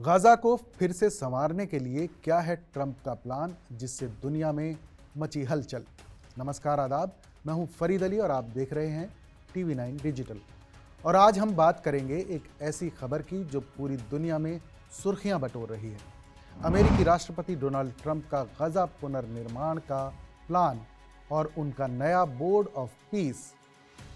Gaza को फिर से संवारने के लिए क्या है ट्रंप का प्लान जिससे दुनिया में मची हलचल। नमस्कार, आदाब। मैं हूं फरीद अली और आप देख रहे हैं TV9 डिजिटल। और आज हम बात करेंगे एक ऐसी खबर की जो पूरी दुनिया में सुर्खियां बटोर रही है। अमेरिकी राष्ट्रपति डोनाल्ड ट्रंप का गाजा पुनर्निर्माण का प्लान और उनका नया बोर्ड ऑफ पीस।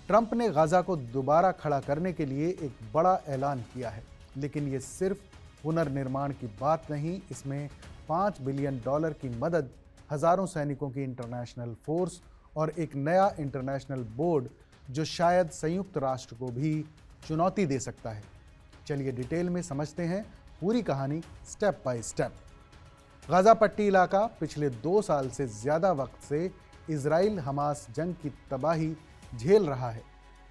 ट्रंप ने गाजा को दोबारा खड़ा करने के लिए एक बड़ा ऐलान किया है, लेकिन ये सिर्फ पुनर्निर्माण की बात नहीं, इसमें $5 बिलियन की मदद, हजारों सैनिकों की इंटरनेशनल फोर्स और एक नया इंटरनेशनल बोर्ड जो शायद संयुक्त राष्ट्र को भी चुनौती दे सकता है। चलिए डिटेल में समझते हैं पूरी कहानी स्टेप बाय स्टेप। गाजा पट्टी इलाका पिछले 2 साल से ज़्यादा वक्त से इजराइल हमास जंग की तबाही झेल रहा है।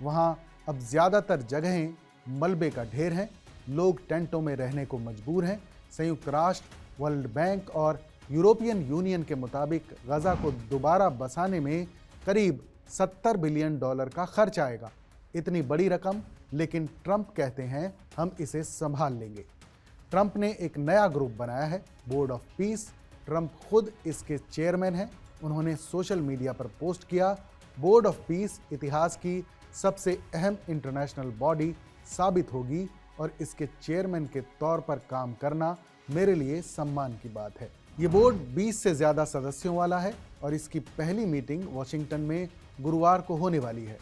वहाँ अब ज़्यादातर जगहें मलबे का ढेर हैं, लोग टेंटों में रहने को मजबूर हैं। संयुक्त राष्ट्र, वर्ल्ड बैंक और यूरोपियन यूनियन के मुताबिक गाजा को दोबारा बसाने में करीब $70 बिलियन का खर्च आएगा। इतनी बड़ी रकम, लेकिन ट्रंप कहते हैं हम इसे संभाल लेंगे। ट्रंप ने एक नया ग्रुप बनाया है, बोर्ड ऑफ पीस। ट्रंप खुद इसके चेयरमैन हैं। उन्होंने सोशल मीडिया पर पोस्ट किया, बोर्ड ऑफ पीस इतिहास की सबसे अहम इंटरनेशनल बॉडी साबित होगी और इसके चेयरमैन के तौर पर काम करना मेरे लिए सम्मान की बात है। ये बोर्ड 20 से ज़्यादा सदस्यों वाला है और इसकी पहली मीटिंग वॉशिंगटन में गुरुवार को होने वाली है।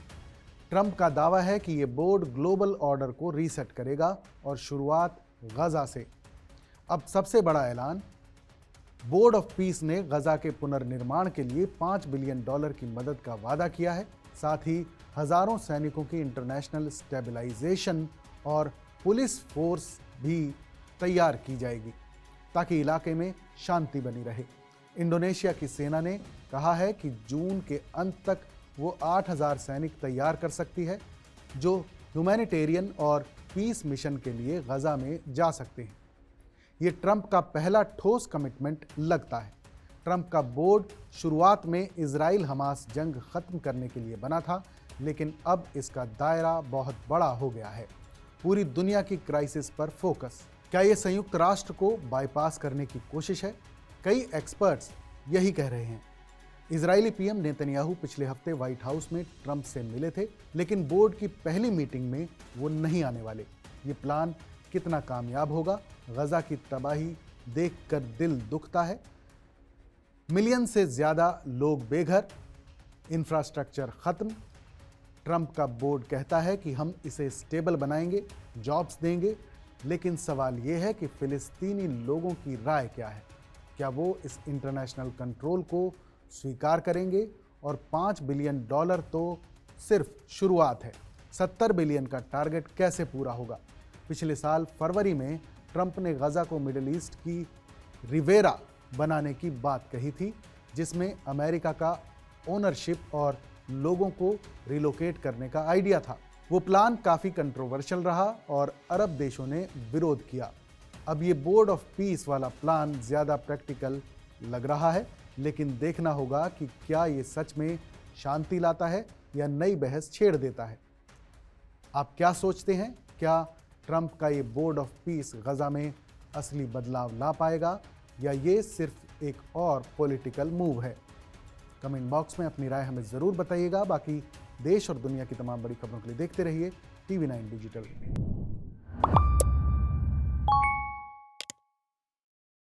ट्रंप का दावा है कि ये बोर्ड ग्लोबल ऑर्डर को रीसेट करेगा और शुरुआत गाजा से। अब सबसे बड़ा ऐलान, बोर्ड ऑफ पीस ने गाजा के पुनर्निर्माण के लिए $5 बिलियन की मदद का वादा किया है। साथ ही हजारों सैनिकों की इंटरनेशनल स्टेबलाइजेशन और पुलिस फोर्स भी तैयार की जाएगी ताकि इलाके में शांति बनी रहे। इंडोनेशिया की सेना ने कहा है कि जून के अंत तक वो 8000 सैनिक तैयार कर सकती है जो ह्यूमैनिटेरियन और पीस मिशन के लिए गाजा में जा सकते हैं। ये ट्रंप का पहला ठोस कमिटमेंट लगता है। ट्रंप का बोर्ड शुरुआत में इजराइल हमास जंग खत्म करने के लिए बना था, लेकिन अब इसका दायरा बहुत बड़ा हो गया है। पूरी दुनिया की क्राइसिस पर फोकस। क्या ये संयुक्त राष्ट्र को बाईपास करने की कोशिश है? कई एक्सपर्ट्स यही कह रहे हैं। इजरायली पीएम नेतन्याहू पिछले हफ्ते व्हाइट हाउस में ट्रंप से मिले थे, लेकिन बोर्ड की पहली मीटिंग में वो नहीं आने वाले। ये प्लान कितना कामयाब होगा? गाजा की तबाही देखकर दिल दुखता है। मिलियन से ज़्यादा लोग बेघर, इंफ्रास्ट्रक्चर खत्म। ट्रंप का बोर्ड कहता है कि हम इसे स्टेबल बनाएंगे, जॉब्स देंगे, लेकिन सवाल यह है कि फिलिस्तीनी लोगों की राय क्या है? क्या वो इस इंटरनेशनल कंट्रोल को स्वीकार करेंगे? और $5 बिलियन तो सिर्फ शुरुआत है। 70 बिलियन का टारगेट कैसे पूरा होगा? पिछले साल फरवरी में ट्रंप ने गाजा को मिडिल ईस्ट की रिवेरा बनाने की बात कही थी, जिसमें अमेरिका का ओनरशिप और लोगों को रिलोकेट करने का आइडिया था। वो प्लान काफ़ी कंट्रोवर्शियल रहा और अरब देशों ने विरोध किया। अब ये बोर्ड ऑफ पीस वाला प्लान ज़्यादा प्रैक्टिकल लग रहा है, लेकिन देखना होगा कि क्या ये सच में शांति लाता है या नई बहस छेड़ देता है। आप क्या सोचते हैं? क्या ट्रंप का ये बोर्ड ऑफ पीस गाजा में असली बदलाव ला पाएगा या ये सिर्फ एक और पॉलिटिकल मूव है? कमेंट बॉक्स में अपनी राय हमें ज़रूर बताइएगा। बाकी देश और दुनिया की तमाम बड़ी खबरों के लिए देखते रहिए TV9 डिजिटल।